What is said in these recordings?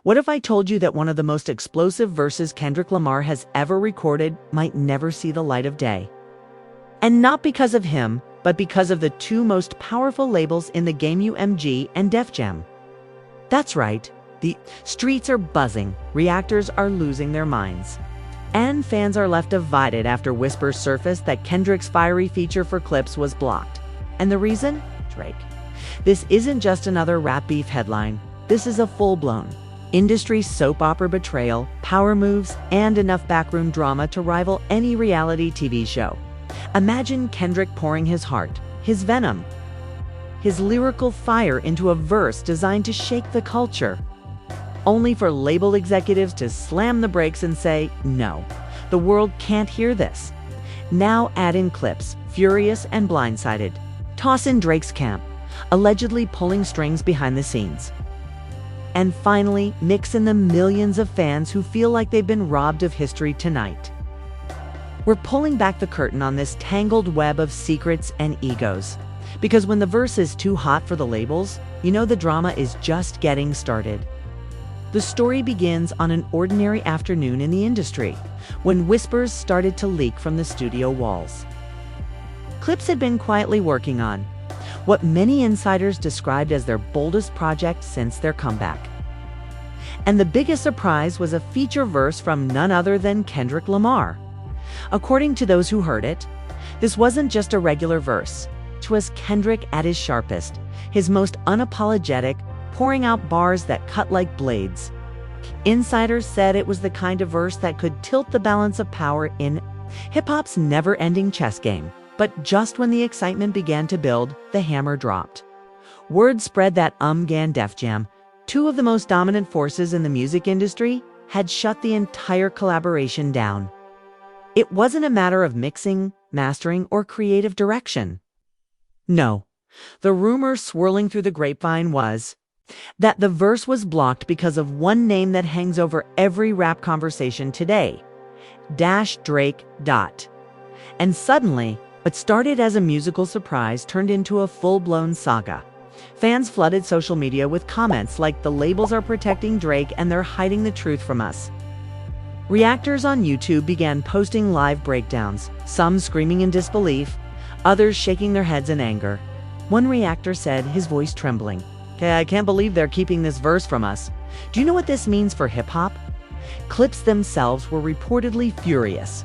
What if I told you that one of the most explosive verses Kendrick Lamar has ever recorded might never see the light of day? And not because of him, but because of the two most powerful labels in the game, UMG and Def Jam. That's right, the streets are buzzing, reactors are losing their minds. And fans are left divided after whispers surfaced that Kendrick's fiery feature for Clipse was blocked. And the reason? Drake. This isn't just another rap beef headline. This is a full-blown industry soap opera betrayal, power moves, and enough backroom drama to rival any reality TV show. Imagine Kendrick pouring his heart, his venom, his lyrical fire into a verse designed to shake the culture, only for label executives to slam the brakes and say, no, the world can't hear this. Now add in Clipse, furious and blindsided. Toss in Drake's camp, allegedly pulling strings behind the scenes. And finally, mix in the millions of fans who feel like they've been robbed of history tonight. We're pulling back the curtain on this tangled web of secrets and egos. Because when the verse is too hot for the labels, you know the drama is just getting started. The story begins on an ordinary afternoon in the industry, when whispers started to leak from the studio walls. Clipse had been quietly working on what many insiders described as their boldest project since their comeback. And the biggest surprise was a feature verse from none other than Kendrick Lamar. According to those who heard it, this wasn't just a regular verse. It was Kendrick at his sharpest, his most unapologetic, pouring out bars that cut like blades. Insiders said it was the kind of verse that could tilt the balance of power in hip-hop's never-ending chess game. But just when the excitement began to build, the hammer dropped. Word spread that and Def Jam, two of the most dominant forces in the music industry, had shut the entire collaboration down. It wasn't a matter of mixing, mastering, or creative direction. No, the rumor swirling through the grapevine was that the verse was blocked because of one name that hangs over every rap conversation today, Drake. And suddenly, what started as a musical surprise turned into a full-blown saga. Fans flooded social media with comments like, "The labels are protecting Drake and they're hiding the truth from us." Reactors on YouTube began posting live breakdowns, some screaming in disbelief, others shaking their heads in anger. One reactor said, his voice trembling, I can't believe they're keeping this verse from us. Do you know what this means for hip-hop?" Clipse themselves were reportedly furious.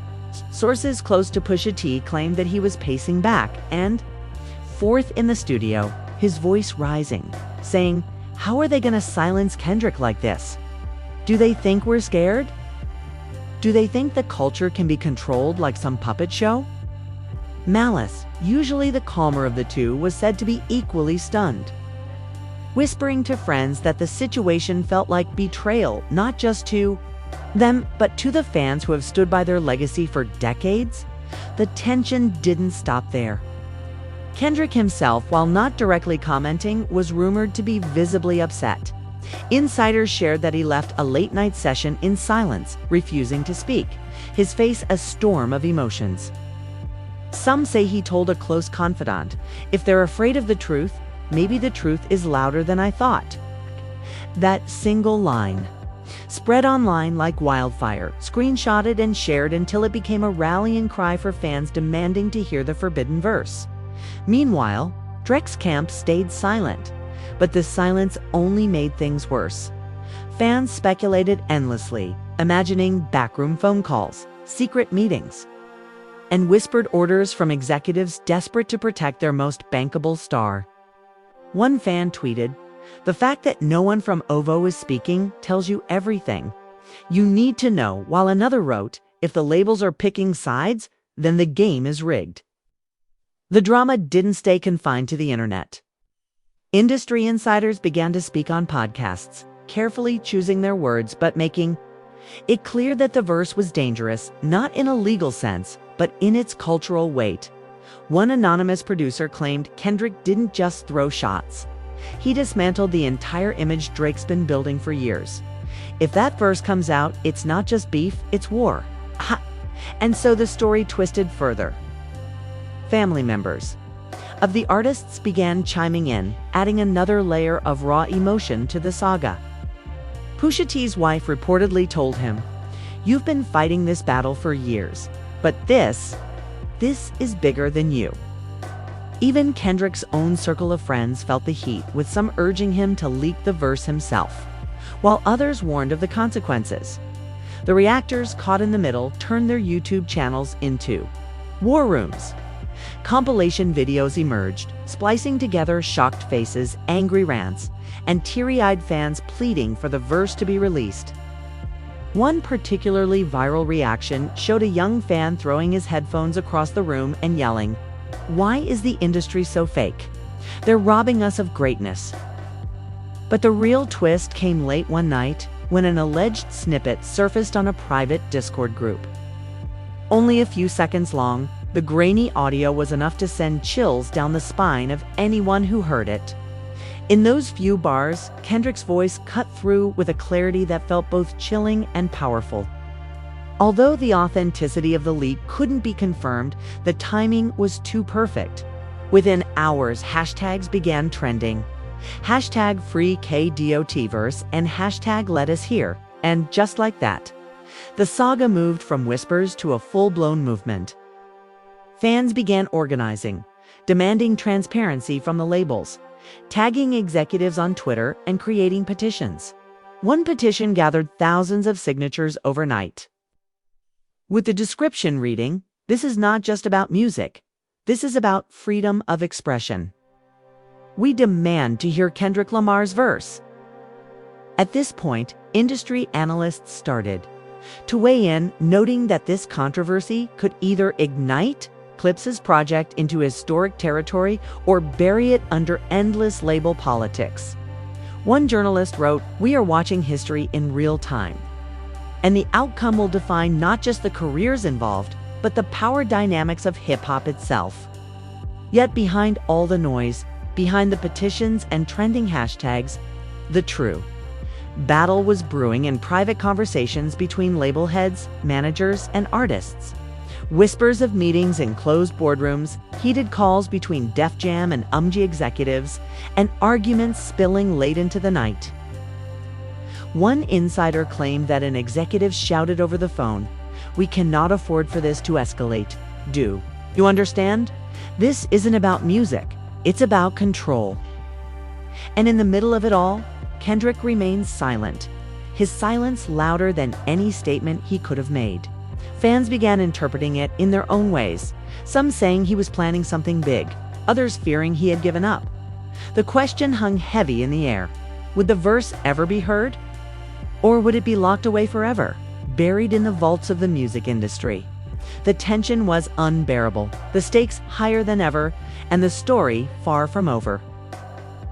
Sources close to Pusha T claimed that he was pacing back and forth in the studio, his voice rising, saying, "How are they going to silence Kendrick like this? Do they think we're scared? Do they think the culture can be controlled like some puppet show?" Malice, usually the calmer of the two, was said to be equally stunned, whispering to friends that the situation felt like betrayal, not just to them, but to the fans who have stood by their legacy for decades. The tension didn't stop there. Kendrick himself, while not directly commenting, was rumored to be visibly upset. Insiders shared that he left a late-night session in silence, refusing to speak, his face a storm of emotions. Some say he told a close confidant, "If they're afraid of the truth, maybe the truth is louder than I thought." That single line spread online like wildfire, screenshotted and shared until it became a rallying cry for fans demanding to hear the forbidden verse. Meanwhile, Drake's camp stayed silent, but the silence only made things worse. Fans speculated endlessly, imagining backroom phone calls, secret meetings, and whispered orders from executives desperate to protect their most bankable star. One fan tweeted, "The fact that no one from OVO is speaking tells you everything you need to know," while another wrote, "If the labels are picking sides, then the game is rigged." The drama didn't stay confined to the internet. Industry insiders began to speak on podcasts, carefully choosing their words but making it clear that the verse was dangerous, not in a legal sense, but in its cultural weight. One anonymous producer claimed Kendrick didn't just throw shots. He dismantled the entire image Drake's been building for years. If that verse comes out, it's not just beef, it's war. And so the story twisted further. Family members of the artists began chiming in, adding another layer of raw emotion to the saga. Pusha T's wife reportedly told him, "You've been fighting this battle for years, but this is bigger than you." Even Kendrick's own circle of friends felt the heat, with some urging him to leak the verse himself, while others warned of the consequences. The reactors caught in the middle turned their YouTube channels into war rooms. Compilation videos emerged, splicing together shocked faces, angry rants, and teary-eyed fans pleading for the verse to be released. One particularly viral reaction showed a young fan throwing his headphones across the room and yelling, "Why is the industry so fake? They're robbing us of greatness." But the real twist came late one night when an alleged snippet surfaced on a private Discord group. Only a few seconds long, the grainy audio was enough to send chills down the spine of anyone who heard it. In those few bars, Kendrick's voice cut through with a clarity that felt both chilling and powerful. Although the authenticity of the leak couldn't be confirmed, the timing was too perfect. Within hours, hashtags began trending. Hashtag #FreeKDOTverse and hashtag #LetUsHear, and just like that, the saga moved from whispers to a full-blown movement. Fans began organizing, demanding transparency from the labels, tagging executives on Twitter, and creating petitions. One petition gathered thousands of signatures overnight, with the description reading, "This is not just about music. This is about freedom of expression. We demand to hear Kendrick Lamar's verse." At this point, industry analysts started to weigh in, noting that this controversy could either ignite Clipse's project into historic territory or bury it under endless label politics. One journalist wrote, "We are watching history in real time, and the outcome will define not just the careers involved, but the power dynamics of hip-hop itself." Yet behind all the noise, behind the petitions and trending hashtags, the true battle was brewing in private conversations between label heads, managers, and artists. Whispers of meetings in closed boardrooms, heated calls between Def Jam and UMG executives, and arguments spilling late into the night. One insider claimed that an executive shouted over the phone, "We cannot afford for this to escalate. Do you understand? This isn't about music. It's about control." And in the middle of it all, Kendrick remains silent, his silence louder than any statement he could have made. Fans began interpreting it in their own ways, some saying he was planning something big, others fearing he had given up. The question hung heavy in the air. Would the verse ever be heard? Or would it be locked away forever, buried in the vaults of the music industry? The tension was unbearable, the stakes higher than ever, and the story far from over.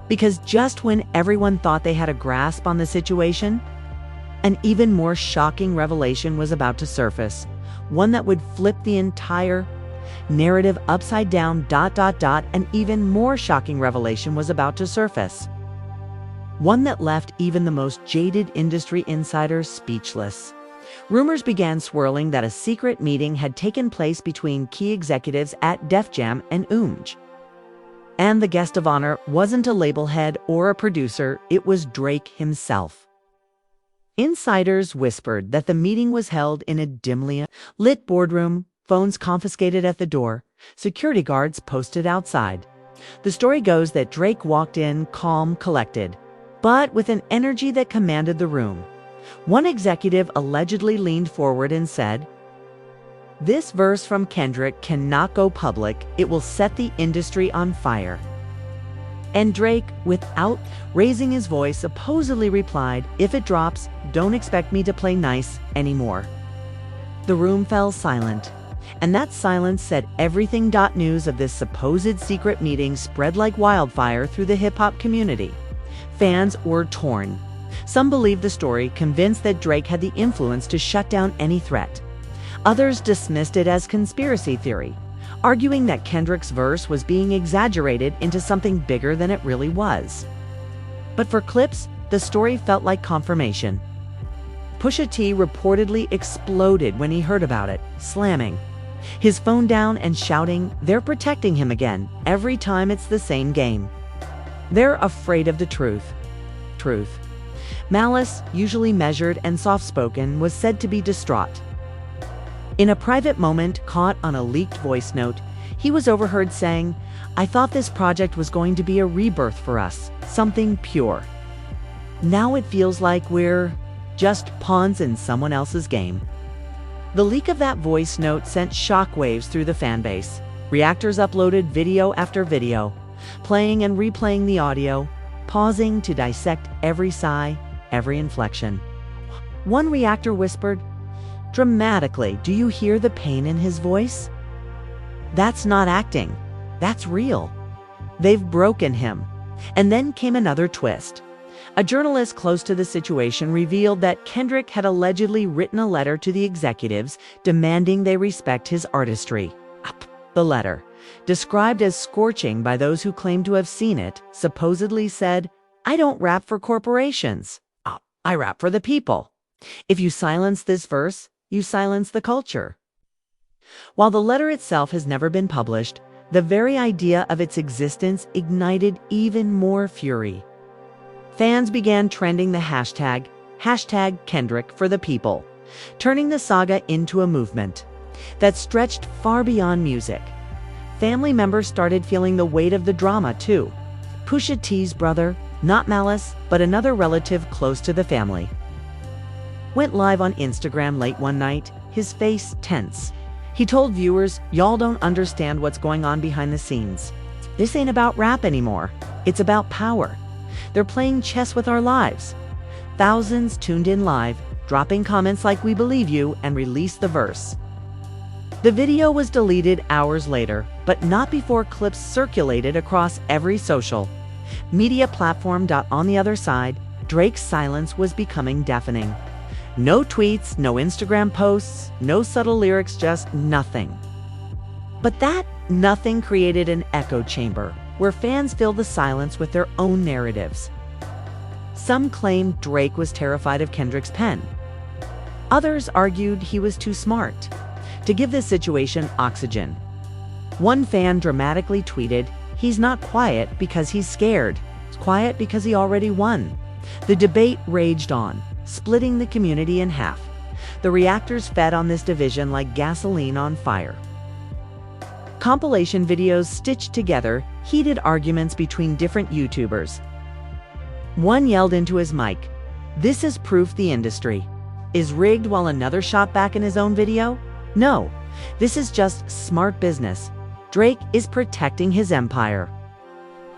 Because just when everyone thought they had a grasp on the situation, an even more shocking revelation was about to surface, one that would flip the entire narrative upside down. An even more shocking revelation was about to surface, one that left even the most jaded industry insiders speechless. Rumors began swirling that a secret meeting had taken place between key executives at Def Jam and UMG. And the guest of honor wasn't a label head or a producer, it was Drake himself. Insiders whispered that the meeting was held in a dimly lit boardroom, phones confiscated at the door, security guards posted outside. The story goes that Drake walked in calm, collected, but with an energy that commanded the room. One executive allegedly leaned forward and said, "This verse from Kendrick cannot go public. It will set the industry on fire." And Drake, without raising his voice, supposedly replied, "If it drops, don't expect me to play nice anymore." The room fell silent, and that silence said everything. News of this supposed secret meeting spread like wildfire through the hip-hop community. Fans were torn. Some believed the story, convinced that Drake had the influence to shut down any threat. Others dismissed it as conspiracy theory, arguing that Kendrick's verse was being exaggerated into something bigger than it really was. But for Clipse, the story felt like confirmation. Pusha T reportedly exploded when he heard about it, slamming his phone down and shouting, "They're protecting him again. Every time it's the same game. They're afraid of the truth." Malice, usually measured and soft-spoken, was said to be distraught. In a private moment caught on a leaked voice note, he was overheard saying, "I thought this project was going to be a rebirth for us, something pure. Now it feels like we're just pawns in someone else's game." The leak of that voice note sent shockwaves through the fanbase. Reactors uploaded video after video, playing and replaying the audio, pausing to dissect every sigh, every inflection. One reactor whispered, dramatically, "Do you hear the pain in his voice? That's not acting. That's real. They've broken him." And then came another twist. A journalist close to the situation revealed that Kendrick had allegedly written a letter to the executives demanding they respect his artistry. The letter, described as scorching by those who claim to have seen it, supposedly said, "I don't rap for corporations. I rap for the people. If you silence this verse, you silence the culture." While the letter itself has never been published, the very idea of its existence ignited even more fury. Fans began trending the hashtag Kendrick for the people, turning the saga into a movement that stretched far beyond music. Family members started feeling the weight of the drama too. Pusha T's brother, not Malice, but another relative close to the family, went live on Instagram late one night, his face tense. He told viewers, "Y'all don't understand what's going on behind the scenes. This ain't about rap anymore. It's about power. They're playing chess with our lives." Thousands tuned in live, dropping comments like "We believe you," and released the verse. The video was deleted hours later, but not before clips circulated across every social media platform. On the other side, Drake's silence was becoming deafening. No tweets, no Instagram posts, no subtle lyrics, just nothing. But that nothing created an echo chamber where fans filled the silence with their own narratives. Some claimed Drake was terrified of Kendrick's pen. Others argued he was too smart to give this situation oxygen. One fan dramatically tweeted, "He's not quiet because he's scared. He's quiet because he already won." The debate raged on, splitting the community in half. The reactors fed on this division like gasoline on fire. Compilation videos stitched together heated arguments between different YouTubers. One yelled into his mic, "This is proof the industry is rigged," while another shot back in his own video, "No, this is just smart business. Drake is protecting his empire."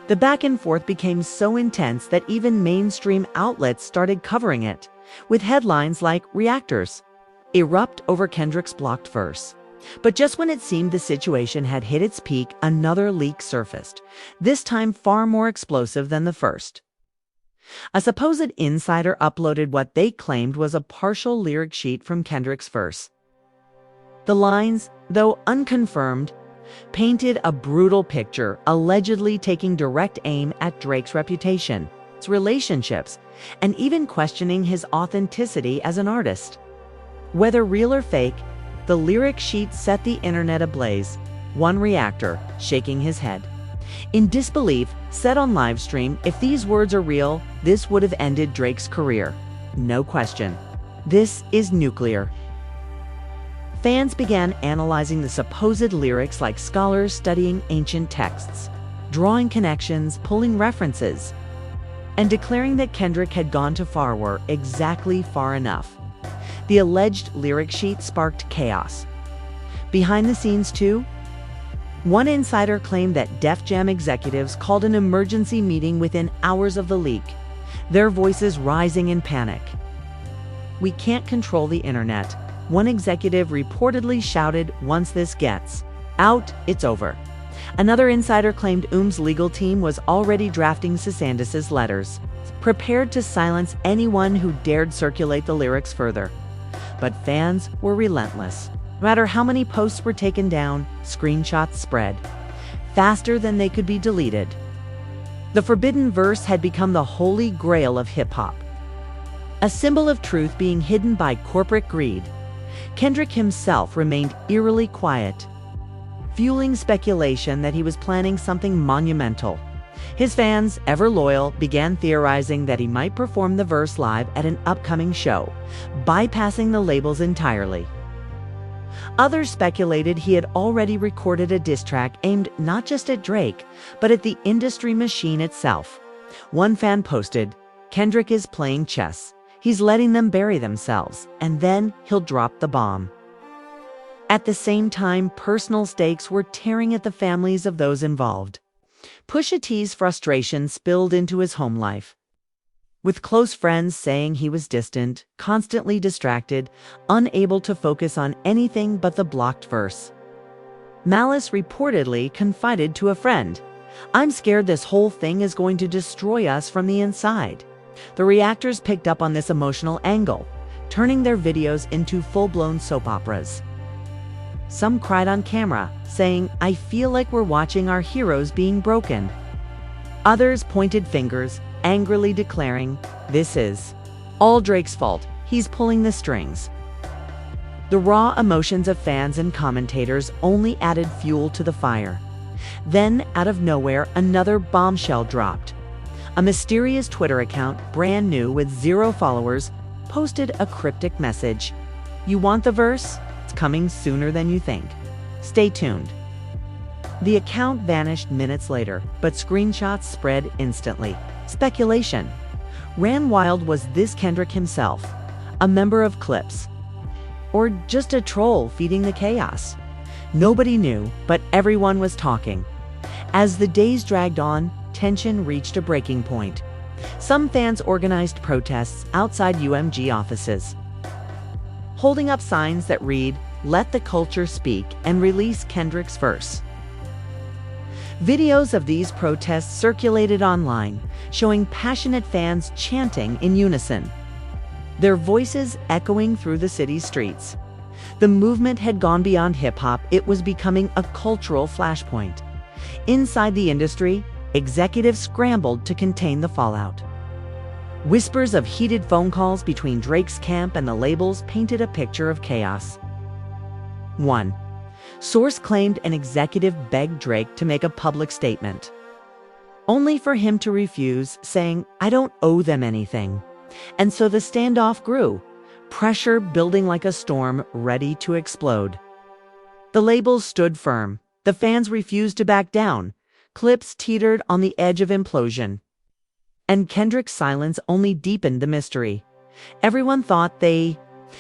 The back and forth became so intense that even mainstream outlets started covering it, with headlines like "Reactors erupt over Kendrick's blocked verse." But just when it seemed the situation had hit its peak, another leak surfaced, this time far more explosive than the first. A supposed insider uploaded what they claimed was a partial lyric sheet from Kendrick's verse. The lines, though unconfirmed, painted a brutal picture, allegedly taking direct aim at Drake's reputation, his relationships, and even questioning his authenticity as an artist. Whether real or fake, the lyric sheet set the internet ablaze, one reactor shaking his head in disbelief said on livestream, "If these words are real, this would have ended Drake's career. No question. This is nuclear." Fans began analyzing the supposed lyrics like scholars studying ancient texts, drawing connections, pulling references, and declaring that Kendrick had gone too far or exactly far enough. The alleged lyric sheet sparked chaos. Behind the scenes too, one insider claimed that Def Jam executives called an emergency meeting within hours of the leak, their voices rising in panic. "We can't control the internet," one executive reportedly shouted. "Once this gets out, it's over." Another insider claimed legal team was already drafting Sisandis's letters, prepared to silence anyone who dared circulate the lyrics further. But fans were relentless. No matter how many posts were taken down, screenshots spread faster than they could be deleted. The forbidden verse had become the holy grail of hip-hop, a symbol of truth being hidden by corporate greed. Kendrick himself remained eerily quiet, fueling speculation that he was planning something monumental. His fans, ever loyal, began theorizing that he might perform the verse live at an upcoming show, bypassing the labels entirely. Others speculated he had already recorded a diss track aimed not just at Drake, but at the industry machine itself. One fan posted, "Kendrick is playing chess. He's letting them bury themselves, and then he'll drop the bomb." At the same time, personal stakes were tearing at the families of those involved. Pusha T's frustration spilled into his home life, with close friends saying he was distant, constantly distracted, unable to focus on anything but the blocked verse. Malice reportedly confided to a friend, "I'm scared this whole thing is going to destroy us from the inside." The reactors picked up on this emotional angle, turning their videos into full-blown soap operas. Some cried on camera, saying, "I feel like we're watching our heroes being broken." Others pointed fingers, angrily declaring, "This is all Drake's fault. He's pulling the strings." The raw emotions of fans and commentators only added fuel to the fire. Then, out of nowhere, another bombshell dropped. A mysterious Twitter account, brand new with 0 followers, posted a cryptic message. "You want the verse? It's coming sooner than you think. Stay tuned." The account vanished minutes later, but screenshots spread instantly. Speculation ran wild. Was this Kendrick himself, a member of Clipse, or just a troll feeding the chaos? Nobody knew, but everyone was talking. As the days dragged on, tension reached a breaking point. Some fans organized protests outside UMG offices, holding up signs that read, "Let the culture speak and release Kendrick's verse." Videos of these protests circulated online, showing passionate fans chanting in unison, their voices echoing through the city's streets. The movement had gone beyond hip-hop. It was becoming a cultural flashpoint. Inside the industry, executives scrambled to contain the fallout. Whispers of heated phone calls between Drake's camp and the labels painted a picture of chaos. 1. Source claimed an executive begged Drake to make a public statement, only for him to refuse, saying, "I don't owe them anything." And so the standoff grew, pressure building like a storm ready to explode. The labels stood firm. The fans refused to back down. Clipse teetered on the edge of implosion. And Kendrick's silence only deepened the mystery. Everyone thought they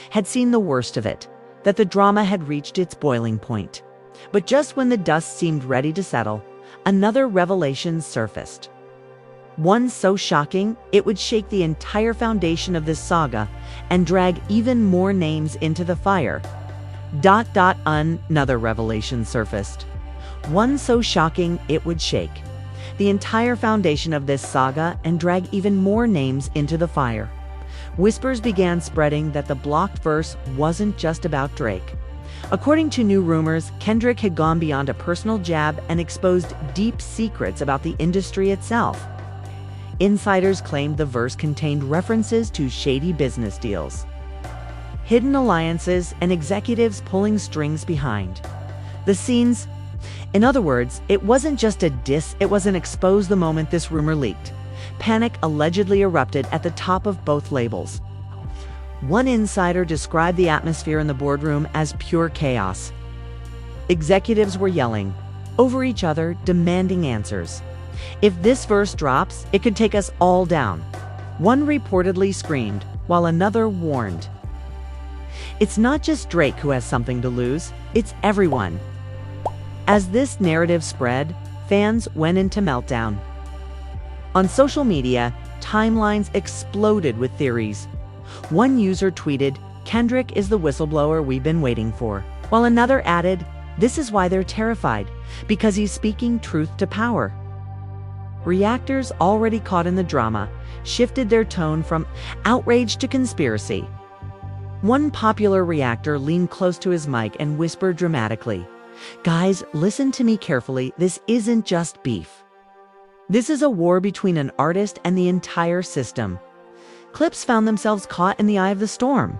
had seen the worst of it, that the drama had reached its boiling point. But just when the dust seemed ready to settle, another revelation surfaced. One so shocking, it would shake the entire foundation of this saga and drag even more names into the fire. Another revelation surfaced. One so shocking, it would shake the entire foundation of this saga and drag even more names into the fire. Whispers began spreading that the blocked verse wasn't just about Drake. According to new rumors, Kendrick had gone beyond a personal jab and exposed deep secrets about the industry itself. Insiders claimed the verse contained references to shady business deals, hidden alliances, and executives pulling strings behind the scenes. In other words, it wasn't just a diss, it was an expose the moment this rumor leaked. Panic allegedly erupted at the top of both labels. One insider described the atmosphere in the boardroom as pure chaos. Executives were yelling over each other, demanding answers. "If this verse drops, it could take us all down," one reportedly screamed, while another warned. It's not just Drake who has something to lose, it's everyone. As this narrative spread, fans went into meltdown. On social media, timelines exploded with theories. One user tweeted, "Kendrick is the whistleblower we've been waiting for," while another added, "This is why they're terrified, because he's speaking truth to power." Reactors, already caught in the drama, shifted their tone from outrage to conspiracy. One popular reactor leaned close to his mic and whispered dramatically, "Guys, listen to me carefully. This isn't just beef. This is a war between an artist and the entire system." Clipse found themselves caught in the eye of the storm.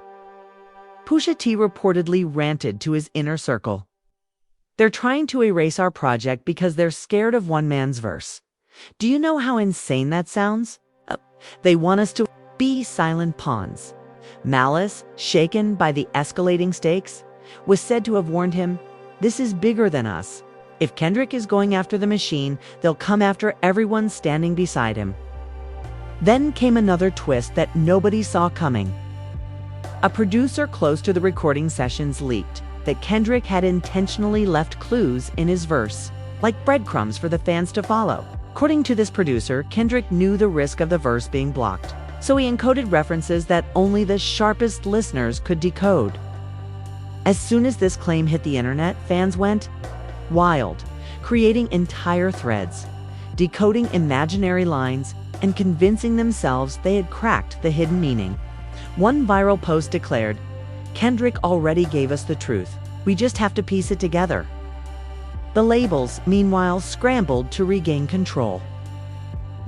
Pusha T reportedly ranted to his inner circle, "They're trying to erase our project because they're scared of one man's verse. Do you know how insane that sounds? They want us to be silent pawns. Malice, shaken by the escalating stakes, was said to have warned him, "This is bigger than us. If Kendrick is going after the machine, they'll come after everyone standing beside him." Then came another twist that nobody saw coming. A producer close to the recording sessions leaked that Kendrick had intentionally left clues in his verse, like breadcrumbs for the fans to follow. According to this producer, Kendrick knew the risk of the verse being blocked, so he encoded references that only the sharpest listeners could decode. As soon as this claim hit the internet, fans went wild, creating entire threads, decoding imaginary lines, and convincing themselves they had cracked the hidden meaning. One viral post declared, "Kendrick already gave us the truth. We just have to piece it together." The labels, meanwhile, scrambled to regain control.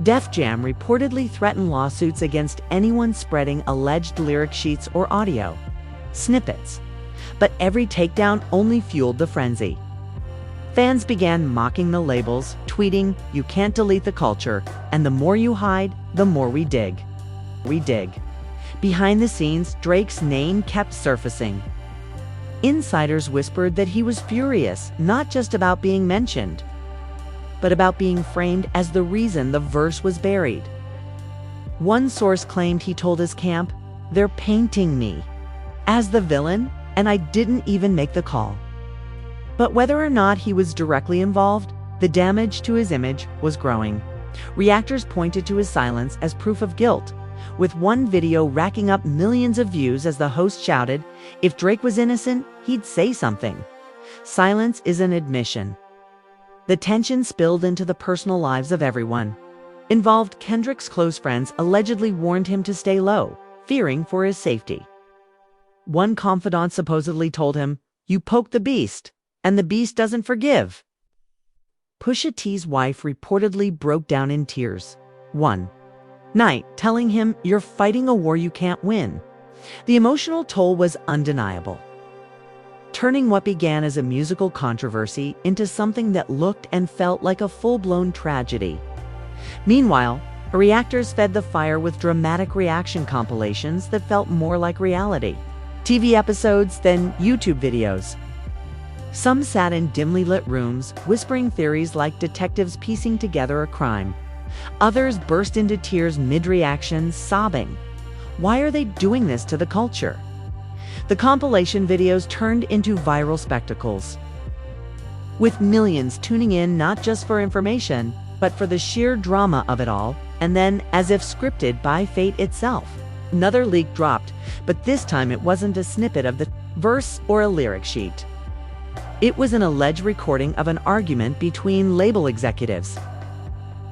Def Jam reportedly threatened lawsuits against anyone spreading alleged lyric sheets or audio snippets. But every takedown only fueled the frenzy. Fans began mocking the labels, tweeting, "You can't delete the culture, and the more you hide, the more we dig." Behind the scenes, Drake's name kept surfacing. Insiders whispered that he was furious, not just about being mentioned, but about being framed as the reason the verse was buried. One source claimed he told his camp, "They're painting me as the villain, and I didn't even make the call." But whether or not he was directly involved, the damage to his image was growing. Reactors pointed to his silence as proof of guilt, with one video racking up millions of views as the host shouted, "If Drake was innocent, he'd say something." Silence is an admission. The tension spilled into the personal lives of everyone involved. Kendrick's close friends allegedly warned him to stay low, fearing for his safety. One confidant supposedly told him, "You poked the beast, and the beast doesn't forgive." Pusha T's wife reportedly broke down in tears one night, telling him, "You're fighting a war you can't win." The emotional toll was undeniable, turning what began as a musical controversy into something that looked and felt like a full-blown tragedy. Meanwhile, reactors fed the fire with dramatic reaction compilations that felt more like reality TV episodes than YouTube videos. Some sat in dimly lit rooms, whispering theories like detectives piecing together a crime. Others burst into tears mid-reaction, sobbing. Why are they doing this to the culture? The compilation videos turned into viral spectacles, with millions tuning in not just for information, but for the sheer drama of it all, and then, as if scripted by fate itself, another leak dropped, but this time it wasn't a snippet of the verse or a lyric sheet. It was an alleged recording of an argument between label executives.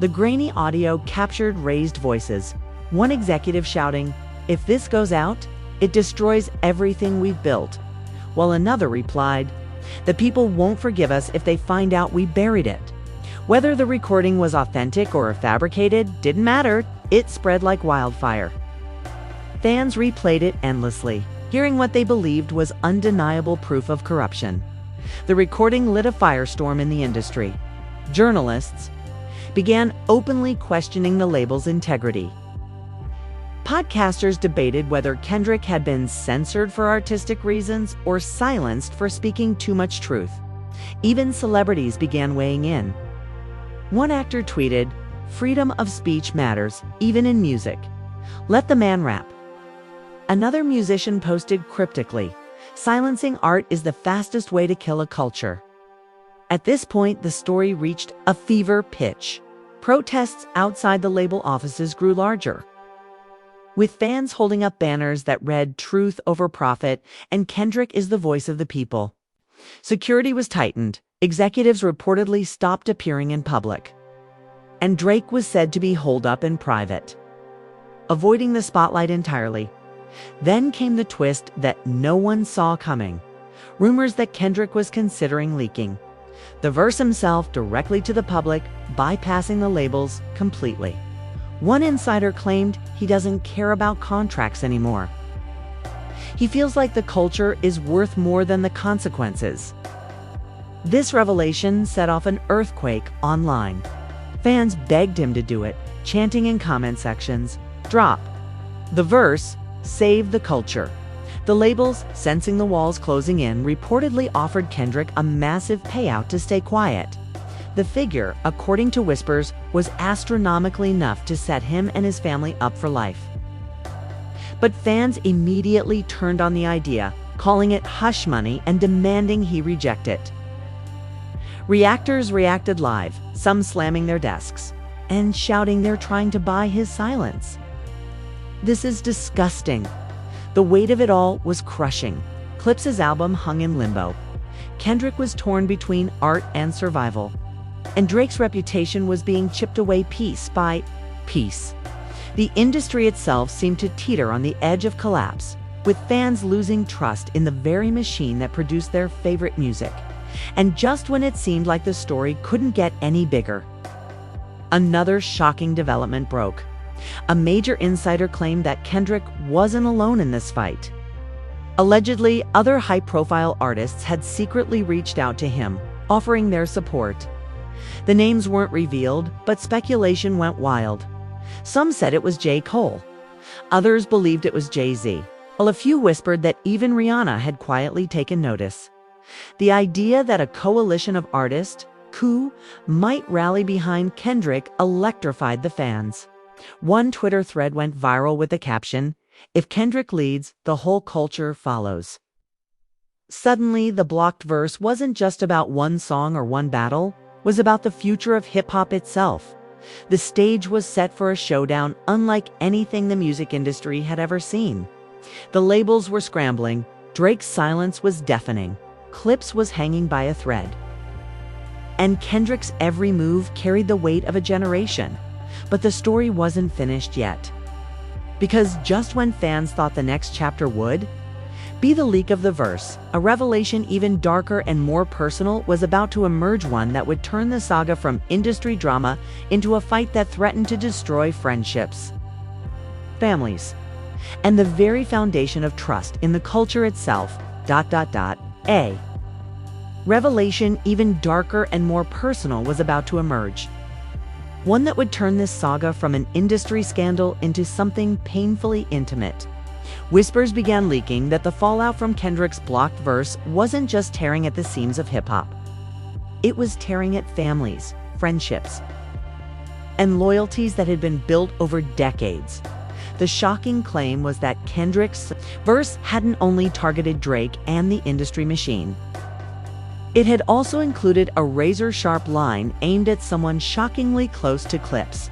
The grainy audio captured raised voices, one executive shouting, "If this goes out, it destroys everything we've built," while another replied, "The people won't forgive us if they find out we buried it." Whether the recording was authentic or fabricated didn't matter, it spread like wildfire. Fans replayed it endlessly, hearing what they believed was undeniable proof of corruption. The recording lit a firestorm in the industry. Journalists began openly questioning the label's integrity. Podcasters debated whether Kendrick had been censored for artistic reasons or silenced for speaking too much truth. Even celebrities began weighing in. One actor tweeted, "Freedom of speech matters, even in music. Let the man rap." Another musician posted cryptically, "Silencing art is the fastest way to kill a culture." At this point, the story reached a fever pitch. Protests outside the label offices grew larger, with fans holding up banners that read "Truth over profit" and "Kendrick is the voice of the people." Security was tightened. Executives reportedly stopped appearing in public, and Drake was said to be holed up in private, avoiding the spotlight entirely. Then came the twist that no one saw coming: rumors that Kendrick was considering leaking the verse himself directly to the public, bypassing the labels completely. One insider claimed he doesn't care about contracts anymore. He feels like the culture is worth more than the consequences. This revelation set off an earthquake online. Fans begged him to do it, chanting in comment sections, "Drop the verse, save the culture." The labels, sensing the walls closing in, reportedly offered Kendrick a massive payout to stay quiet. The figure, according to whispers, was astronomically enough to set him and his family up for life. But fans immediately turned on the idea, calling it hush money and demanding he reject it. Reactors reacted live, some slamming their desks and shouting they're trying to buy his silence. This is disgusting. The weight of it all was crushing. Clipse's album hung in limbo. Kendrick was torn between art and survival. And Drake's reputation was being chipped away piece by piece. The industry itself seemed to teeter on the edge of collapse, with fans losing trust in the very machine that produced their favorite music. And just when it seemed like the story couldn't get any bigger, another shocking development broke. A major insider claimed that Kendrick wasn't alone in this fight. Allegedly, other high-profile artists had secretly reached out to him, offering their support. The names weren't revealed, but speculation went wild. Some said it was J. Cole. Others believed it was Jay-Z, while a few whispered that even Rihanna had quietly taken notice. The idea that a coalition of artists, coup, might rally behind Kendrick electrified the fans. One Twitter thread went viral with the caption, "If Kendrick leads, the whole culture follows." Suddenly, the blocked verse wasn't just about one song or one battle, it was about the future of hip-hop itself. The stage was set for a showdown unlike anything the music industry had ever seen. The labels were scrambling, Drake's silence was deafening, Clipse was hanging by a thread. And Kendrick's every move carried the weight of a generation. But the story wasn't finished yet. Because just when fans thought the next chapter would be the leak of the verse, a revelation even darker and more personal was about to emerge, one that would turn the saga from industry drama into a fight that threatened to destroy friendships, families, and the very foundation of trust in the culture itself. A revelation even darker and more personal was about to emerge. One that would turn this saga from an industry scandal into something painfully intimate. Whispers began leaking that the fallout from Kendrick's blocked verse wasn't just tearing at the seams of hip-hop. It was tearing at families, friendships, and loyalties that had been built over decades. The shocking claim was that Kendrick's verse hadn't only targeted Drake and the industry machine. It had also included a razor-sharp line aimed at someone shockingly close to Clipse.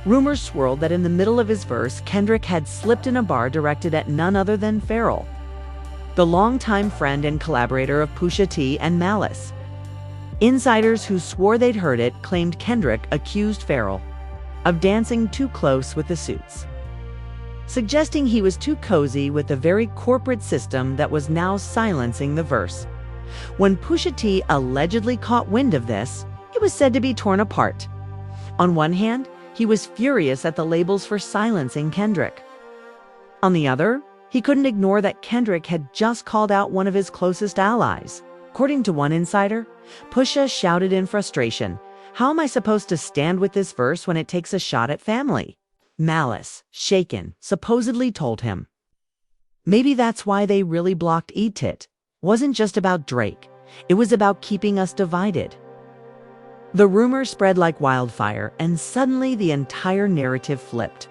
Rumors swirled that in the middle of his verse, Kendrick had slipped in a bar directed at none other than Pharrell, the longtime friend and collaborator of Pusha T and Malice. Insiders who swore they'd heard it claimed Kendrick accused Pharrell of dancing too close with the suits, suggesting he was too cozy with the very corporate system that was now silencing the verse. When Pusha T allegedly caught wind of this, it was said to be torn apart. On one hand, he was furious at the labels for silencing Kendrick. On the other, he couldn't ignore that Kendrick had just called out one of his closest allies. According to one insider, Pusha shouted in frustration, "How am I supposed to stand with this verse when it takes a shot at family?" Malice, shaken, supposedly told him. Maybe that's why they really blocked Eat It. Wasn't just about Drake. It was about keeping us divided. The rumor spread like wildfire, and suddenly the entire narrative flipped.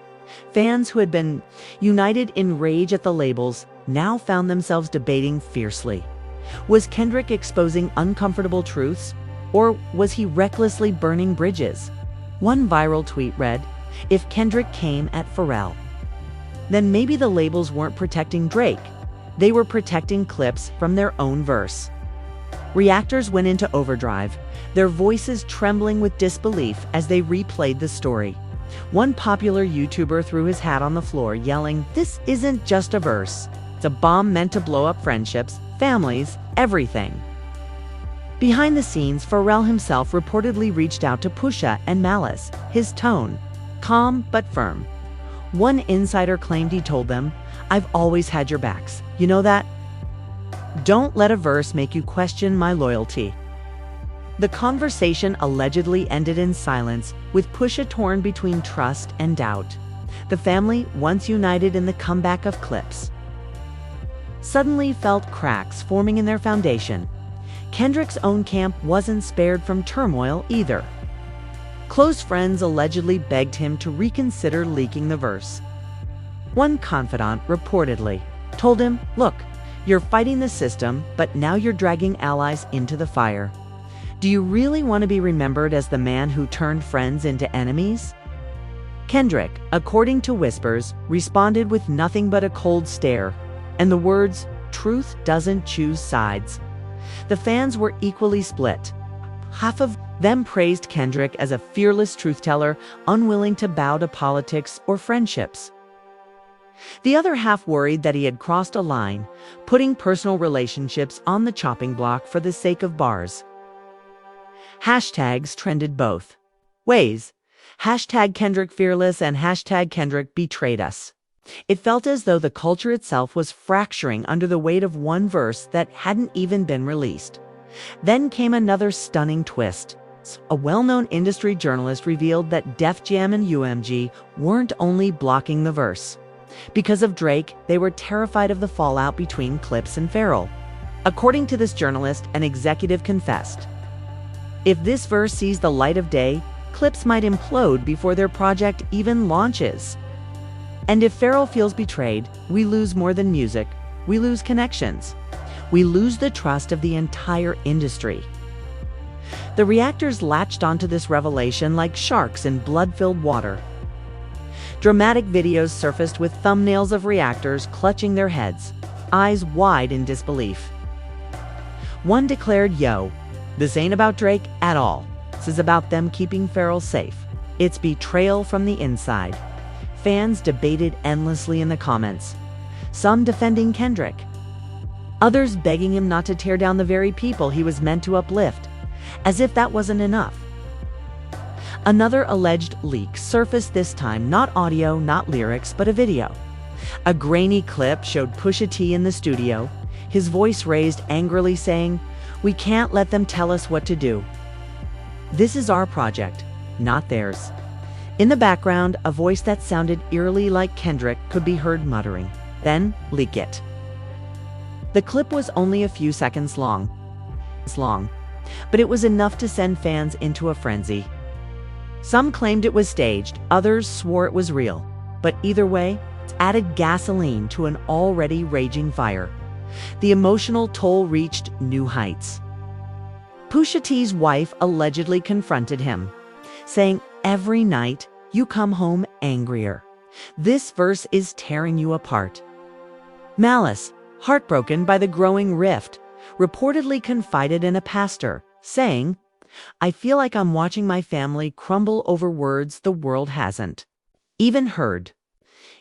Fans who had been united in rage at the labels now found themselves debating fiercely. Was Kendrick exposing uncomfortable truths, or was he recklessly burning bridges? One viral tweet read, "If Kendrick came at Pharrell, then maybe the labels weren't protecting Drake. They were protecting Clipse from their own verse." Reactors went into overdrive, their voices trembling with disbelief as they replayed the story. One popular YouTuber threw his hat on the floor, yelling, "This isn't just a verse. It's a bomb meant to blow up friendships, families, everything." Behind the scenes, Pharrell himself reportedly reached out to Pusha and Malice, his tone calm but firm. One insider claimed he told them, "I've always had your backs. You know that? Don't let a verse make you question my loyalty." The conversation allegedly ended in silence, with Pusha torn between trust and doubt. The family, once united in the comeback of Clipse, suddenly felt cracks forming in their foundation. Kendrick's own camp wasn't spared from turmoil either. Close friends allegedly begged him to reconsider leaking the verse. One confidant reportedly told him, "Look, you're fighting the system, but now you're dragging allies into the fire. Do you really want to be remembered as the man who turned friends into enemies?" Kendrick, according to whispers, responded with nothing but a cold stare, and the words, "Truth doesn't choose sides." The fans were equally split. Half of them praised Kendrick as a fearless truth-teller, unwilling to bow to politics or friendships. The other half worried that he had crossed a line, putting personal relationships on the chopping block for the sake of bars. Hashtags trended both ways. Hashtag Kendrick fearless and hashtag Kendrick betrayed us. It felt as though the culture itself was fracturing under the weight of one verse that hadn't even been released. Then came another stunning twist. A well-known industry journalist revealed that Def Jam and UMG weren't only blocking the verse. Because of Drake, they were terrified of the fallout between Clipse and Pharrell. According to this journalist, an executive confessed, "If this verse sees the light of day, Clipse might implode before their project even launches. And if Pharrell feels betrayed, we lose more than music. We lose connections. We lose the trust of the entire industry." The reactors latched onto this revelation like sharks in blood-filled water. Dramatic videos surfaced with thumbnails of reactors clutching their heads, eyes wide in disbelief. One declared, "Yo, this ain't about Drake at all. This is about them keeping Pharrell safe. It's betrayal from the inside." Fans debated endlessly in the comments, some defending Kendrick, others begging him not to tear down the very people he was meant to uplift, as if that wasn't enough. Another alleged leak surfaced, this time not audio, not lyrics, but a video. A grainy clip showed Pusha T in the studio, his voice raised angrily saying, "We can't let them tell us what to do. This is our project, not theirs." In the background, a voice that sounded eerily like Kendrick could be heard muttering, "Then leak it." The clip was only a few seconds long, but it was enough to send fans into a frenzy. Some claimed it was staged, others swore it was real. But either way, it added gasoline to an already raging fire. The emotional toll reached new heights. Pusha T's wife allegedly confronted him, saying, "Every night, you come home angrier. This verse is tearing you apart." Malice, heartbroken by the growing rift, reportedly confided in a pastor, saying, "I feel like I'm watching my family crumble over words the world hasn't even heard."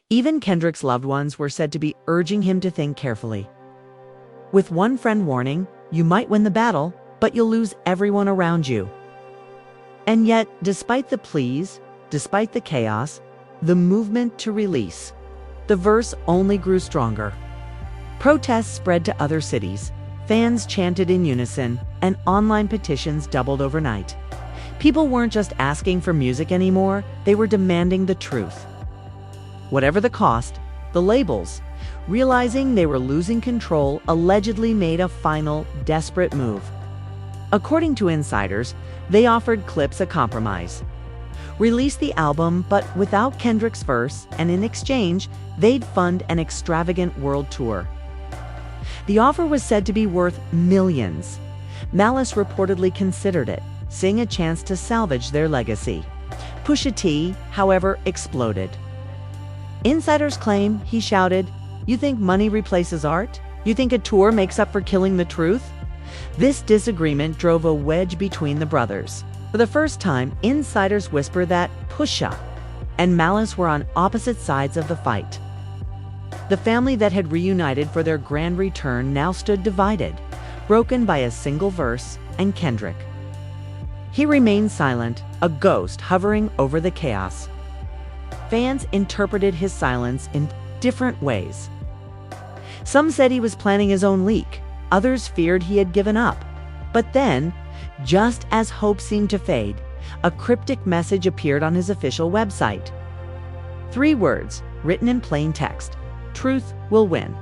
Even Kendrick's loved ones were said to be urging him to think carefully, with one friend warning, "You might win the battle, but you'll lose everyone around you." And yet, despite the pleas, despite the chaos, the movement to release the verse only grew stronger. Protests spread to other cities, fans chanted in unison, and online petitions doubled overnight. People weren't just asking for music anymore, they were demanding the truth. Whatever the cost, the labels, realizing they were losing control, allegedly made a final, desperate move. According to insiders, they offered Clipse a compromise. Release the album, but without Kendrick's verse, and in exchange, they'd fund an extravagant world tour. The offer was said to be worth millions. Malice reportedly considered it, seeing a chance to salvage their legacy. Pusha T, however, exploded. Insiders claim he shouted, "You think money replaces art? You think a tour makes up for killing the truth?" This disagreement drove a wedge between the brothers. For the first time, insiders whisper that Pusha and Malice were on opposite sides of the fight. The family that had reunited for their grand return now stood divided, broken by a single verse and Kendrick. He remained silent, a ghost hovering over the chaos. Fans interpreted his silence in different ways. Some said he was planning his own leak, others feared he had given up. But then, Just as hope seemed to fade, a cryptic message appeared on his official website. 3 words, written in plain text: "Truth will win."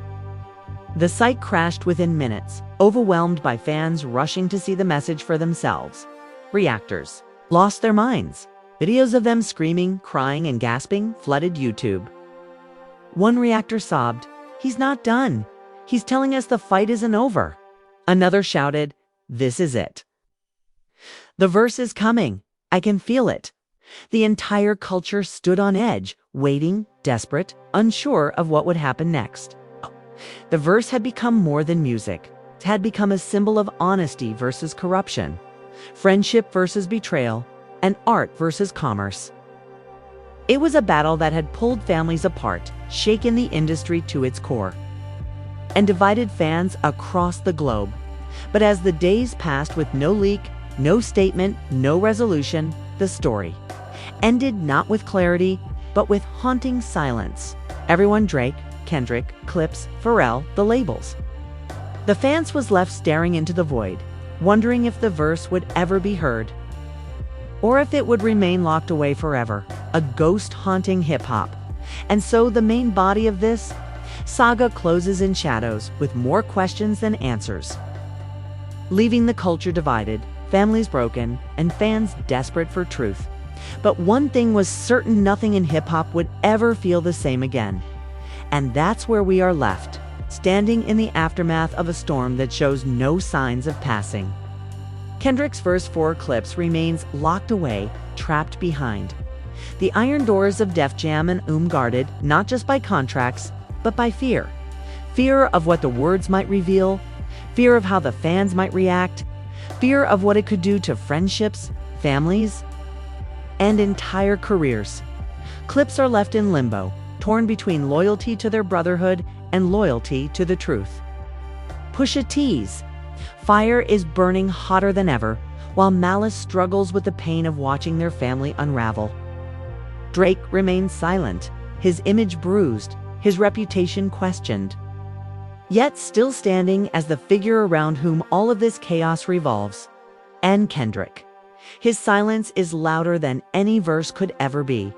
The site crashed within minutes, overwhelmed by fans rushing to see the message for themselves. Reactors lost their minds. Videos of them screaming, crying, and gasping flooded YouTube. One reactor sobbed, "He's not done. He's telling us the fight isn't over." Another shouted, "This is it. The verse is coming. I can feel it." The entire culture stood on edge, waiting, desperate, unsure of what would happen next. The verse had become more than music. It had become a symbol of honesty versus corruption, friendship versus betrayal, and art versus commerce. It was a battle that had pulled families apart, shaken the industry to its core, and divided fans across the globe. But as the days passed with no leak, no statement, no resolution, the story ended not with clarity, but with haunting silence. Everyone, Drake, Kendrick, Clipse, Pharrell, the labels. The fans was left staring into the void, wondering if the verse would ever be heard, or if it would remain locked away forever, a ghost haunting hip-hop. And so the main body of this saga closes in shadows, with more questions than answers, leaving the culture divided, families broken, and fans desperate for truth. But one thing was certain: nothing in hip-hop would ever feel the same again. And that's where we are left, standing in the aftermath of a storm that shows no signs of passing. Kendrick's verse for Clipse remains locked away, trapped behind the iron doors of Def Jam and guarded not just by contracts, but by fear. Fear of what the words might reveal, fear of how the fans might react, fear of what it could do to friendships, families, and entire careers. Clipse are left in limbo, torn between loyalty to their brotherhood and loyalty to the truth. Pusha T's fire is burning hotter than ever, while Malice struggles with the pain of watching their family unravel. Drake remains silent, his image bruised, his reputation questioned, yet still standing as the figure around whom all of this chaos revolves. And Kendrick. His silence is louder than any verse could ever be.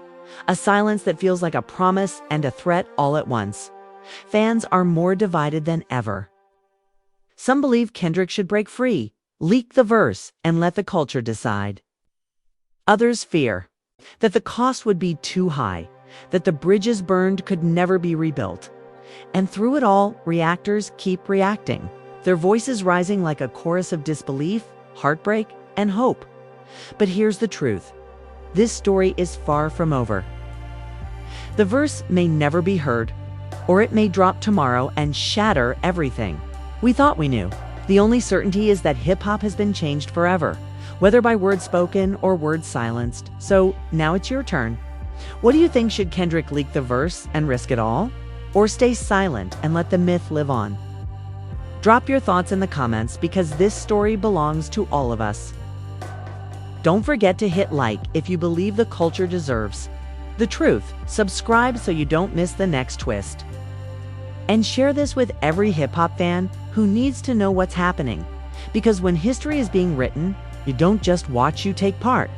A silence that feels like a promise and a threat all at once. Fans are more divided than ever. Some believe Kendrick should break free, leak the verse, and let the culture decide. Others fear that the cost would be too high, that the bridges burned could never be rebuilt. And through it all, reactors keep reacting, their voices rising like a chorus of disbelief, heartbreak, and hope. But here's the truth. This story is far from over. The verse may never be heard, or it may drop tomorrow and shatter everything we thought we knew. The only certainty is that hip-hop has been changed forever, whether by words spoken or words silenced. So now it's your turn. What do you think? Should Kendrick leak the verse and risk it all? Or stay silent and let the myth live on? Drop your thoughts in the comments, because this story belongs to all of us. Don't forget to hit like if you believe the culture deserves the truth. Subscribe so you don't miss the next twist. And share this with every hip-hop fan who needs to know what's happening. Because when history is being written, you don't just watch, you take part.